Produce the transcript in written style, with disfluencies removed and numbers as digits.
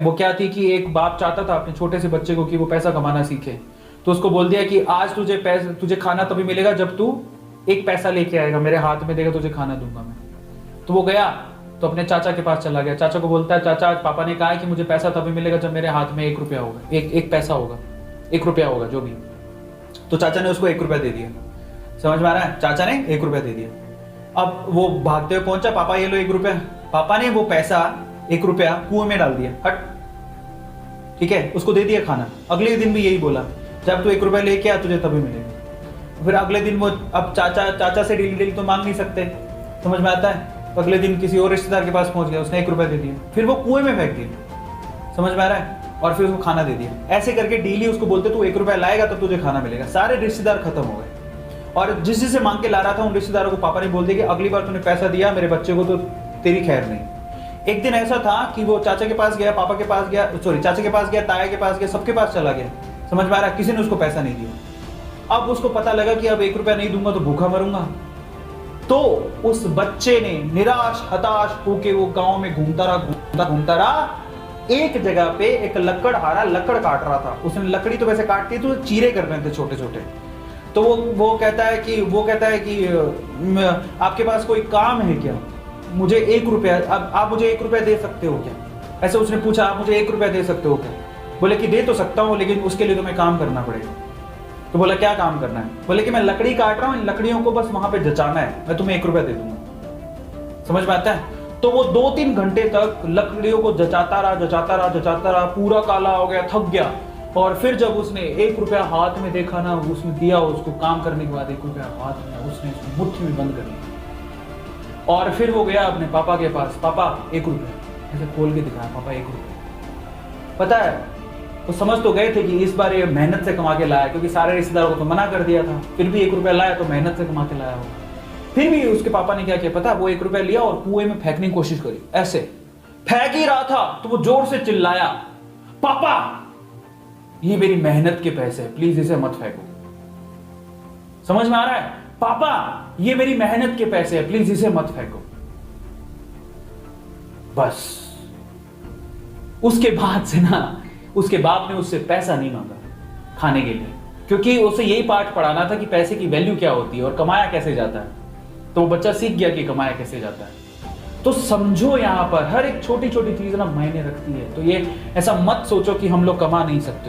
वो क्या थी कि एक बाप चाहता था अपने छोटे से बच्चे को कि वो पैसा कमाना सीखे, तो उसको बोल दिया कि आज तुझे खाना तभी मिलेगा जब तू एक पैसा लेके आएगा, मेरे हाथ में देगा, तुझे खाना दूंगा मैं। तो वो गया तो अपने चाचा के पास चला गया। चाचा को बोलता है, चाचा आज पापा ने कहा है कि मुझे पैसा तभी मिलेगा जब मेरे हाथ में 1 रुपया होगा, एक पैसा होगा, 1 रुपया होगा जो भी। तो चाचा ने उसको 1 रुपया दे दिया। समझ में आ रहा है? चाचा ने 1 रुपया दे दिया। अब वो भागते हुए पहुंचा, पापा ये लो 1 रुपया। पापा ने वो पैसा 1 रुपया कुएं में डाल दिया, हट, ठीक है, उसको दे दिया खाना। अगले दिन भी यही बोला, जब तू 1 रुपया लेके आ तुझे तभी मिलेगा। फिर अगले दिन वो, अब चाचा से डेली तो मांग नहीं सकते, समझ में आता है? तो अगले दिन किसी और रिश्तेदार के पास पहुंच गया, उसने 1 रुपया दे दिया, फिर वो कुएं में फेंक दिया। समझ में आ रहा है? और फिर उसको खाना दे दिया। ऐसे करके डेली उसको बोलते तू 1 रुपया लाएगा तब तुझे खाना मिलेगा। सारे रिश्तेदार खत्म हो गए, और जिस जिससे मांग के ला रहा था उन रिश्तेदारों को पापा ने बोल दिया कि अगली बार तूने पैसा दिया मेरे बच्चे को तो तेरी खैर नहीं। एक दिन ऐसा था कि वो चाचा के पास गया, पापा के पास गया, सॉरी चाचा के पास गया, ताया के पास गया, सबके पास चला गया। समझ में आ रहा है? किसी ने उसको पैसा नहीं दिया। अब उसको पता लगा कि अब 1 रुपया नहीं दूंगा तो भूखा मरूंगा। तो उस बच्चे ने निराश हताश होके वो गांव में घूमता रहा। एक जगह पे एक लकड़हारा लकड़ काट रहा था। उसने लकड़ी तो वैसे काटती तो चीरे कर रहे थे छोटे छोटे। तो वो कहता है कि आपके पास कोई काम है क्या? मुझे 1 रुपया, अब आप मुझे 1 रुपया दे सकते हो क्या? ऐसे उसने पूछा, आप मुझे 1 रुपया दे सकते हो क्या? बोले कि दे तो सकता हूँ, लेकिन उसके लिए तुम्हें काम करना पड़ेगा। तो बोला क्या काम करना है? बोले कि मैं लकड़ी काट रहा हूँ, इन लकड़ियों को बस वहां पे जचाना है, मैं तुम्हें 1 रुपया दे दूंगा। समझ में आता है? तो वो 2-3 घंटे तक लकड़ियों को जचाता रहा, पूरा काला हो गया, थक गया। और फिर जब उसने 1 रुपया हाथ में देखा ना, उसने दिया उसको काम करने के बाद 1 रुपया हाथ में उसने मुट्ठी में बंद कर लिया। और फिर वो गया अपने पापा के पास, पापा 1 रुपया, ऐसे खोल के दिखाया, पापा 1 रुपया। पता है वो समझ तो गए थे कि इस बार ये मेहनत से कमा के लाया, क्योंकि सारे रिश्तेदारों को तो मना कर दिया था, फिर भी 1 रुपया लाया तो मेहनत से कमा के लाया होगा। फिर भी उसके पापा ने क्या किया पता? वो 1 रुपया लिया और कुएं में फेंकने की कोशिश करी। ऐसे फेंक ही रहा था तो वो जोर से चिल्लाया, पापा ये मेरी मेहनत के पैसे हैं, प्लीज इसे मत फेंको। समझ में आ रहा है? पापा ये मेरी मेहनत के पैसे हैं, प्लीज इसे मत फेंको। बस उसके बाद से ना उसके बाप ने उससे पैसा नहीं मांगा खाने के लिए, क्योंकि उसे यही पाठ पढ़ाना था कि पैसे की वैल्यू क्या होती है और कमाया कैसे जाता है। तो वो बच्चा सीख गया कि कमाया कैसे जाता है। तो समझो यहां पर हर एक छोटी छोटी चीज ना मायने रखती है। तो ये ऐसा मत सोचो कि हम लोग कमा नहीं सकते।